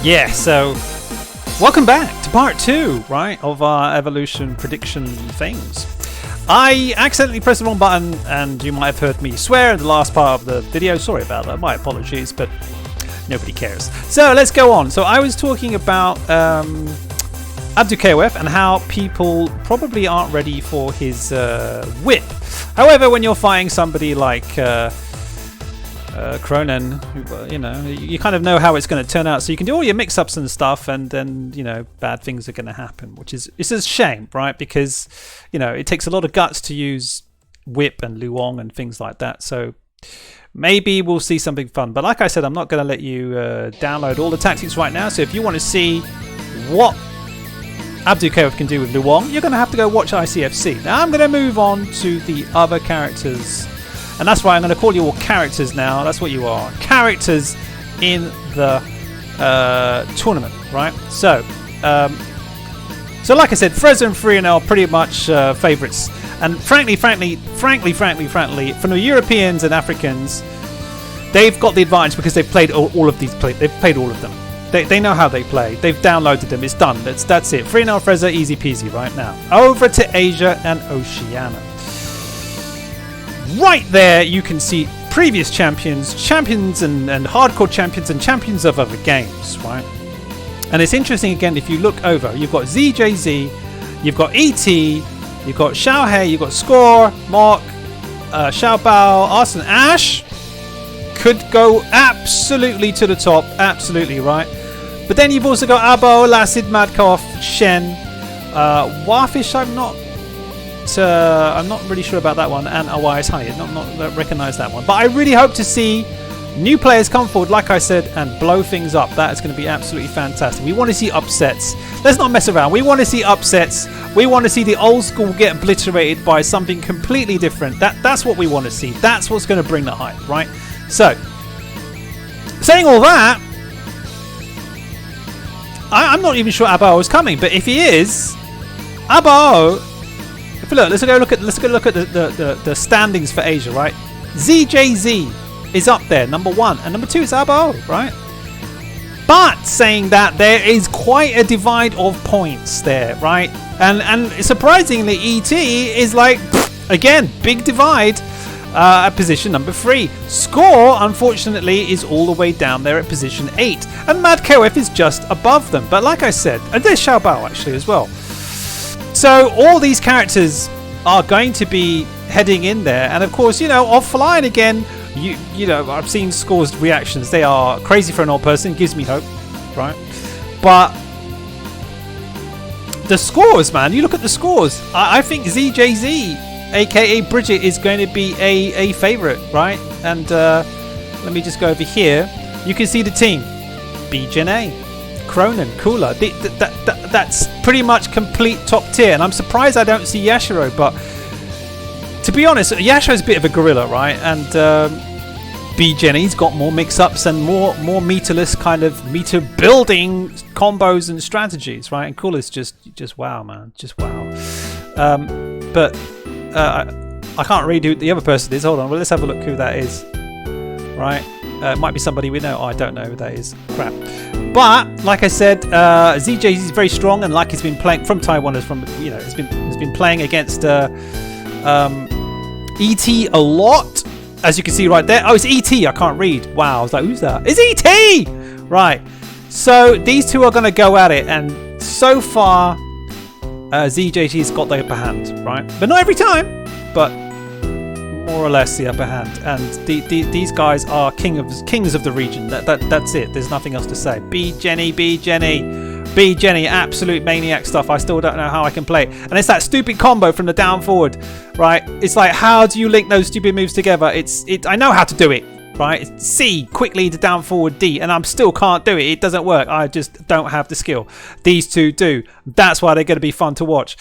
Yeah, so welcome back to part 2, right, of our evolution prediction things. I accidentally pressed the wrong button and you might have heard me swear in the last part of the video. Sorry about that, my apologies, but nobody cares. So let's go on. So I was talking about Abdu KOF and how people probably aren't ready for his whip. However, when you're fighting somebody like Cronin, you know, you kind of know how it's going to turn out, so you can do all your mix-ups and stuff, and then, you know, bad things are going to happen, which is, it's a shame, right? Because, you know, it takes a lot of guts to use whip and Luong and things like that, so maybe we'll see something fun. But like I said, I'm not going to let you download all the tactics right now, so if you want to see what Abdu KOF can do with Luong, you're going to have to go watch ICFC. Now I'm going to move on to the other characters. And that's right, I'm going to call you all characters now. That's what you are. Characters in the tournament, right? So, like I said, Frezzer and Free are pretty much favourites. And frankly, from the Europeans and Africans, they've got the advantage because they've played all of these. They've played all of them. They know how they play. They've downloaded them. It's done. That's it. Free Frezzer, easy peasy right now. Over to Asia and Oceania. Right there, you can see previous champions and hardcore champions and champions of other games, right? And it's interesting again, if you look over, you've got ZJZ, you've got ET, you've got Xiaohei, you've got Score, Mark, Xiaobao, Arson, Ash could go absolutely to the top, absolutely, right? But then you've also got Abao, Lacid, Madkoff, Shen, Warfish, I'm not really sure about that one, and Awai's High, not recognise that one. But I really hope to see new players come forward, like I said, and blow things up. That is going to be absolutely fantastic. We want to see upsets. Let's not mess around. We want to see upsets. We want to see the old school get obliterated by something completely different. That's what we want to see. That's what's going to bring the hype, right? So, saying all that, I'm not even sure Abao is coming, but if he is, Abao. Look, let's go look at the standings for Asia, right? ZJZ is up there, number 1, and number 2 is Abao, right? But saying that, there is quite a divide of points there, right? And surprisingly, ET is like, again, big divide at position number 3. Score, unfortunately, is all the way down there at position 8, and Mad KOF is just above them. But like I said, and there's Xiaobao actually as well. So all these characters are going to be heading in there, and of course, you know, offline again, you know, I've seen Score's reactions. They are crazy for an old person. Gives me hope, right? But the scores, man, you look at the scores. I think ZJZ, aka Bridget, is going to be a favourite, right? And let me just go over here. You can see the team: BJNA, Cronin, Kula. That's pretty much complete top tier, and I'm surprised I don't see Yashiro, but to be honest, Yashiro's a bit of a gorilla, right? And BJNA's got more mix-ups and more meterless kind of meter building combos and strategies, right? And Kula's just wow, man, just wow. But I can't read who the other person is. Hold on, well, let's have a look who that is, right? It might be somebody we know. Oh, I don't know who that is. Crap. But like I said, ZJ is very strong, and like he's been playing from Taiwan, has been playing against ET a lot, as you can see right there. Oh, it's ET. I can't read. Wow. I was like, who's that? It's ET. Right. So these two are going to go at it, and so far, ZJT's got the upper hand, right? But not every time. But more or less the upper hand, and these guys are kings of the region. That's it. There's nothing else to say. B Jenny, absolute maniac stuff. I still don't know how I can play it. And it's that stupid combo from the down forward, right? It's like, how do you link those stupid moves together? I know how to do it, right? It's C, quickly to down forward D, and I still can't do it. It doesn't work. I just don't have the skill. These two do. That's why they're going to be fun to watch,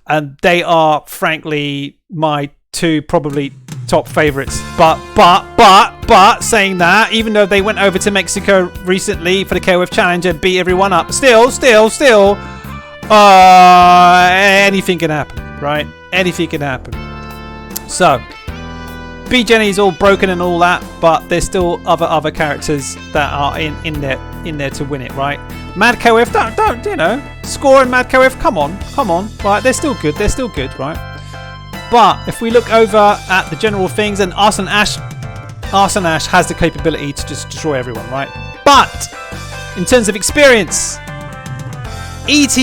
and they are frankly my 2 probably top favorites. But saying that, even though they went over to Mexico recently for the KOF challenge and beat everyone up, still anything can happen, right? Anything can happen. So B Jenny's all broken and all that, but there's still other characters that are in there to win it, right? Mad KOF, don't you know? Score and Mad KOF, come on, right? They're still good, right? But if we look over at the general things, and Arson Ash has the capability to just destroy everyone, right? But in terms of experience, ET.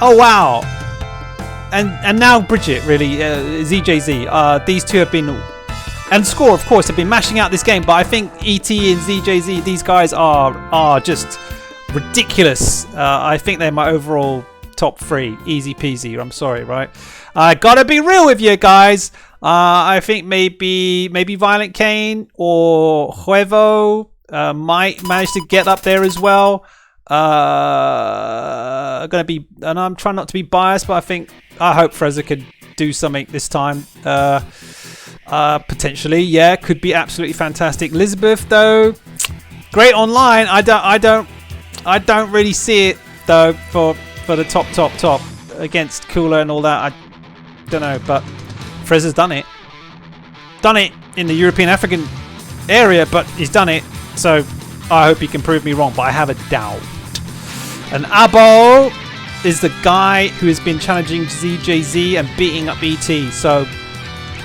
Oh wow. And now Bridget, really, ZJZ. These two have been, and Score, of course, have been mashing out this game. But I think ET and ZJZ, these guys are just ridiculous. I think they're my overall top 3, easy peasy. I'm sorry, right? I gotta be real with you guys. I think maybe Violent Kane or Huevo might manage to get up there as well. Gonna be, and I'm trying not to be biased, but I hope Frezzer could do something this time. Potentially, yeah, could be absolutely fantastic. Elizabeth, though, great online. I don't really see it though for the top against Cooler and all that. I don't know, but Frezzer's done it in the European African area, but he's done it. So I hope he can prove me wrong, but I have a doubt. And Abao is the guy who has been challenging ZJZ and beating up ET. So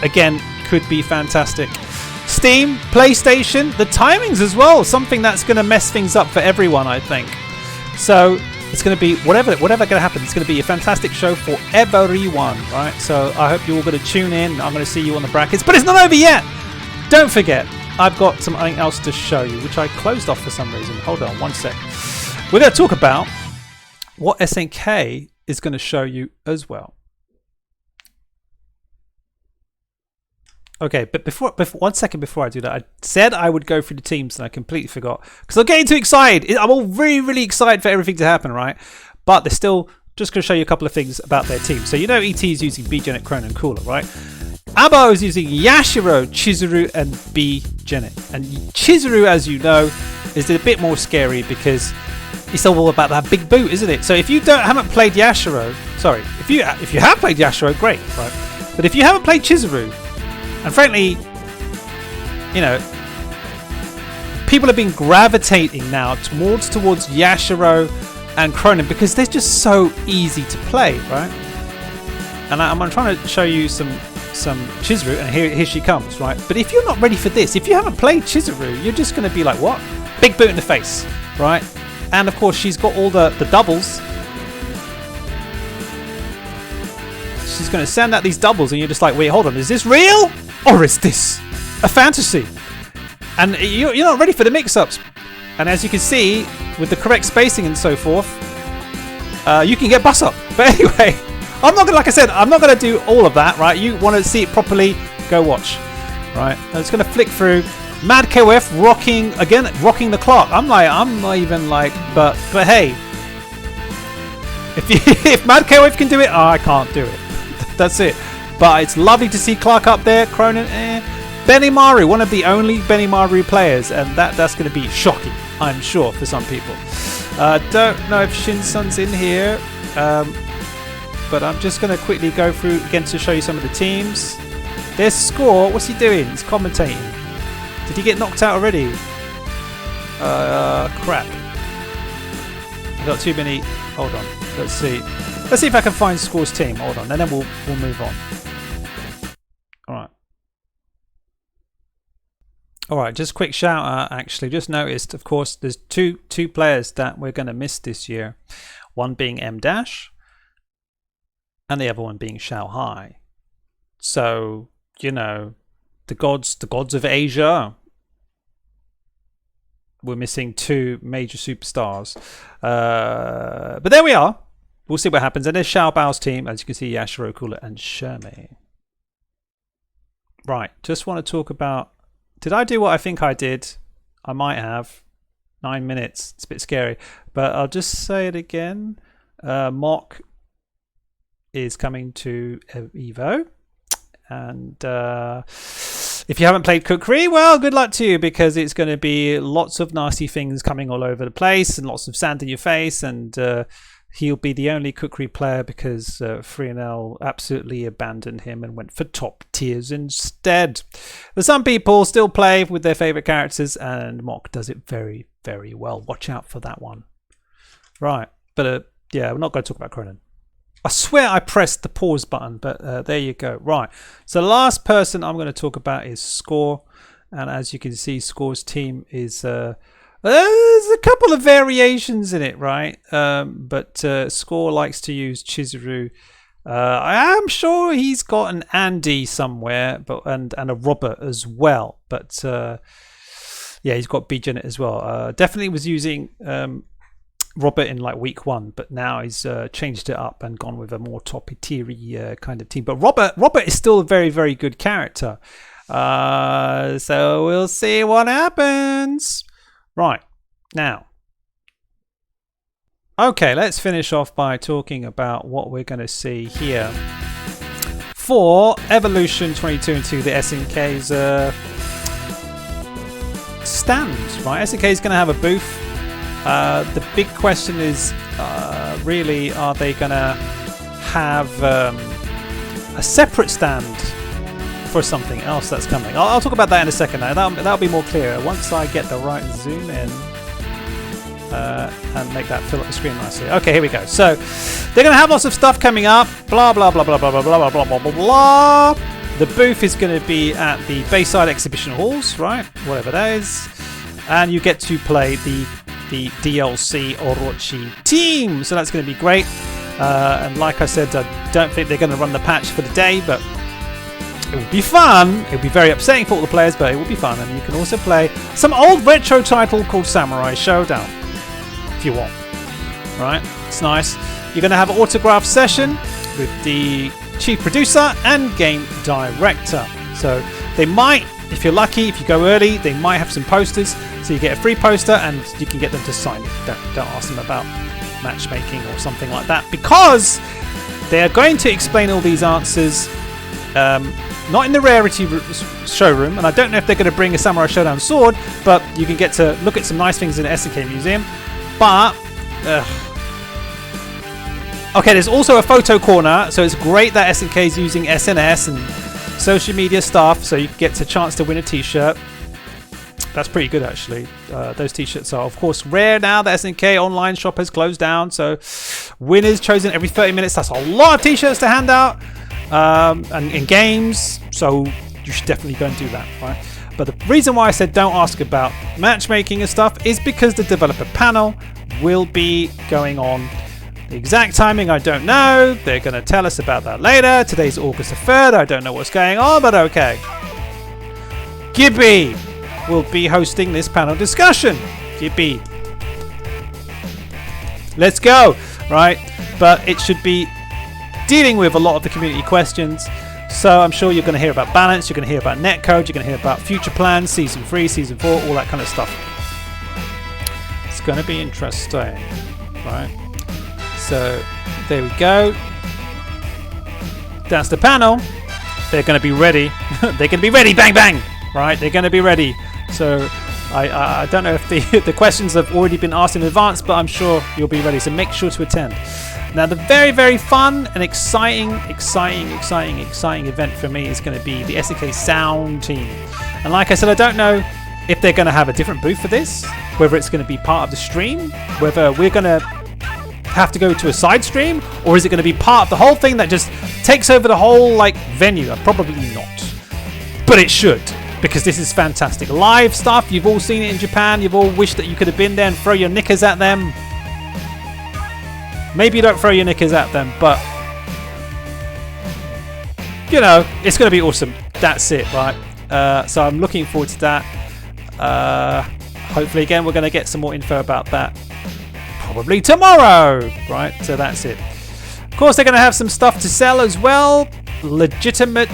again, could be fantastic. Steam, PlayStation, the timings as well. Something that's going to mess things up for everyone, I think. So it's going to be whatever going to happen. It's going to be a fantastic show for everyone, right? So I hope you're all going to tune in. I'm going to see you on the brackets, but it's not over yet. Don't forget, I've got something else to show you, which I closed off for some reason. Hold on one sec. We're going to talk about what SNK is going to show you as well. Okay, but before 1 second before I do that, I said I would go through the teams and I completely forgot because I'm getting too excited. I'm all really, really excited for everything to happen, right? But they're still just going to show you a couple of things about their team. So you know ET is using B-Genet, Cronin, and Cooler, right? Abao is using Yashiro, Chizuru, and B-Genet. And Chizuru, as you know, is a bit more scary because it's all about that big boot, isn't it? So if you haven't played Yashiro, sorry, if you have played Yashiro, great, right? But if you haven't played Chizuru, and frankly, you know, people have been gravitating now towards Yashiro and Cronin because they're just so easy to play, right? And I'm trying to show you some Chizuru, and here she comes, right? But if you're not ready for this, if you haven't played Chizuru, you're just going to be like, what? Big boot in the face, right? And of course, she's got all the doubles. She's going to send out these doubles, and you're just like, wait, hold on, is this real? Or is this a fantasy? And you're not ready for the mix-ups. And as you can see, with the correct spacing and so forth, you can get bus up. But anyway, I'm not gonna, like I said, I'm not going to do all of that, right? You want to see it properly, go watch, right? I'm just going to flick through. Mad KOF rocking the clock. I'm not even like, but hey, if Mad KOF can do it, I can't do it. That's it. But it's lovely to see Clark up there. Cronin, Benimaru, one of the only Benimaru players, and that's going to be shocking, I'm sure, for some people. Don't know if Shinsun's in here, but I'm just going to quickly go through again to show you some of the teams. There's Score. What's he doing? He's commentating. Did he get knocked out already? Crap. I've got too many. Hold on. Let's see. Let's see if I can find Score's team. Hold on, and then we'll move on. All right. Just a quick shout out. Actually, just noticed. Of course, there's two players that we're going to miss this year. One being M Dash, and the other one being Shao Hai. So you know, the gods of Asia. We're missing two major superstars, but there we are. We'll see what happens. And there's Xiao Bao's team, as you can see, Yashiro, Cooler, and Shermie. Right, just want to talk about, did I do what I think I did? I might have. 9 minutes. It's a bit scary. But I'll just say it again. Mock is coming to Evo. And if you haven't played Kukri, well, good luck to you, because it's going to be lots of nasty things coming all over the place and lots of sand in your face and he'll be the only Kukri player because Freenel absolutely abandoned him and went for top tiers instead. But some people still play with their favorite characters, and Mock does it very, very well. Watch out for that one. Right, but yeah, we're not going to talk about Cronin. I swear I pressed the pause button, but there you go. Right, so the last person I'm going to talk about is Score, and as you can see, Score's team is there's a couple of variations in it, right? But Score likes to use Chizuru. I am sure he's got an Andy somewhere, but and a Robert as well. But yeah, he's got Beej in it as well. Definitely was using Robert in like week 1, but now he's changed it up and gone with a more toppy-tiery kind of team. But Robert is still a very, very good character. So we'll see what happens. Right, now. Okay, let's finish off by talking about what we're going to see here for Evolution 22 the SNK's stand. Right, SNK is going to have a booth. The big question is, really, are they going to have a separate stand for something else that's coming? I'll talk about that in a second. Now that'll be more clear once I get the right zoom in and make that fill up the screen nicely. Okay, here we go. So they're going to have lots of stuff coming up. Blah blah blah blah blah blah blah blah blah blah blah. The booth is going to be at the Bayside Exhibition Halls, right? Whatever that is, and you get to play the DLC Orochi team, so that's going to be great. And like I said, I don't think they're going to run the patch for the day, but it will be fun. It will be very upsetting for all the players, but it will be fun. And you can also play some old retro title called Samurai Showdown if you want. Right, it's nice. You're going to have an autograph session with the chief producer and game director, so they might, if you're lucky, if you go early, they might have some posters, so you get a free poster and you can get them to sign it. Don't ask them about matchmaking or something like that, because they are going to explain all these answers not in the rarity showroom, and I don't know if they're going to bring a Samurai Showdown sword, but you can get to look at some nice things in the SNK museum. But okay, there's also a photo corner, so it's great that SNK is using SNS and social media stuff, so you get a chance to win a t-shirt. That's pretty good, actually. Those t-shirts are, of course, rare now. The SNK online shop has closed down, so winners chosen every 30 minutes. That's a lot of t-shirts to hand out, and in games, so you should definitely go and do that, right? But the reason why I said don't ask about matchmaking and stuff is because the developer panel will be going on. The exact timing, I don't know. They're going to tell us about that later. Today's August the 3rd. I don't know what's going on, but okay. Gibby will be hosting this panel discussion. Gibby. Let's go. Right? But it should be dealing with a lot of the community questions. So I'm sure you're going to hear about balance. You're going to hear about netcode. You're going to hear about future plans, Season 3, Season 4, all that kind of stuff. It's going to be interesting. Right? So there we go. That's the panel. They're going to be ready. They're going to be ready. Bang, bang. Right? They're going to be ready. So I don't know if the questions have already been asked in advance, but I'm sure you'll be ready. So make sure to attend. Now, the very, very fun and exciting event for me is going to be the SNK Sound team. And like I said, I don't know if they're going to have a different booth for this, whether it's going to be part of the stream, whether we're going to have to go to a side stream, or is it going to be part of the whole thing that just takes over the whole like venue? Probably not, but it should, because this is fantastic live stuff. You've all seen it in Japan. You've all wished that you could have been there and throw your knickers at them. Maybe you don't throw your knickers at them, but you know, it's going to be awesome. That's it, right? So I'm looking forward to that. Hopefully, again, we're going to get some more info about that probably tomorrow, right? So that's it. Of course, they're going to have some stuff to sell as well. Legitimate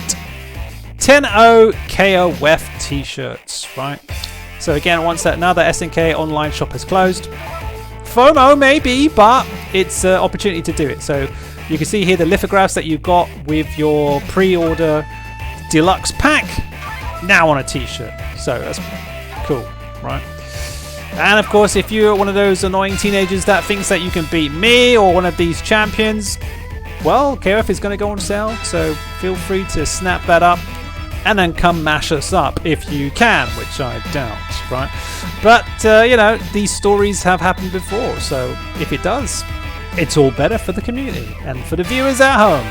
10-0 KOF t-shirts, right? So again, once that now the SNK online shop has closed, FOMO maybe, but it's an opportunity to do it. So you can see here the lithographs that you've got with your pre-order deluxe pack now on a t-shirt. So that's cool, right? And of course, if you're one of those annoying teenagers that thinks that you can beat me or one of these champions, well, KOF is going to go on sale, so feel free to snap that up and then come mash us up if you can, which I doubt, right? But, you know, these stories have happened before, so if it does, it's all better for the community and for the viewers at home.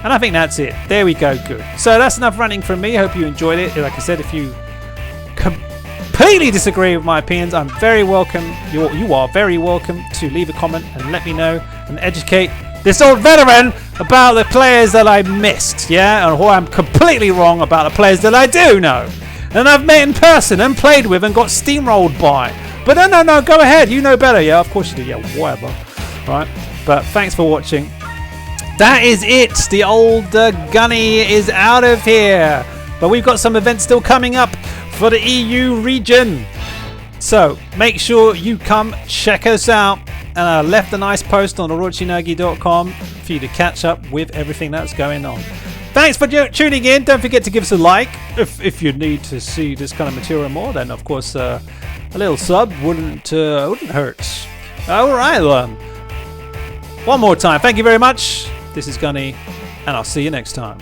And I think that's it. There we go, good. So that's enough ranting from me. Hope you enjoyed it. Like I said, if you completely disagree with my opinions, I'm very welcome. You are very welcome to leave a comment and let me know and educate this old veteran about the players that I missed, yeah, and who I'm completely wrong about the players that I do know, and I've met in person and played with and got steamrolled by. But no, go ahead, you know better. Yeah, of course you do. Yeah, whatever. Right, but thanks for watching. That is it. The old Gunny is out of here, but we've got some events still coming up for the EU region, so make sure you come check us out. And I left a nice post on orochinagi.com for you to catch up with everything that's going on. Thanks for tuning in. Don't forget to give us a like. If you need to see this kind of material more, then of course a little sub wouldn't hurt. All right, then. One more time. Thank you very much. This is Gunny, and I'll see you next time.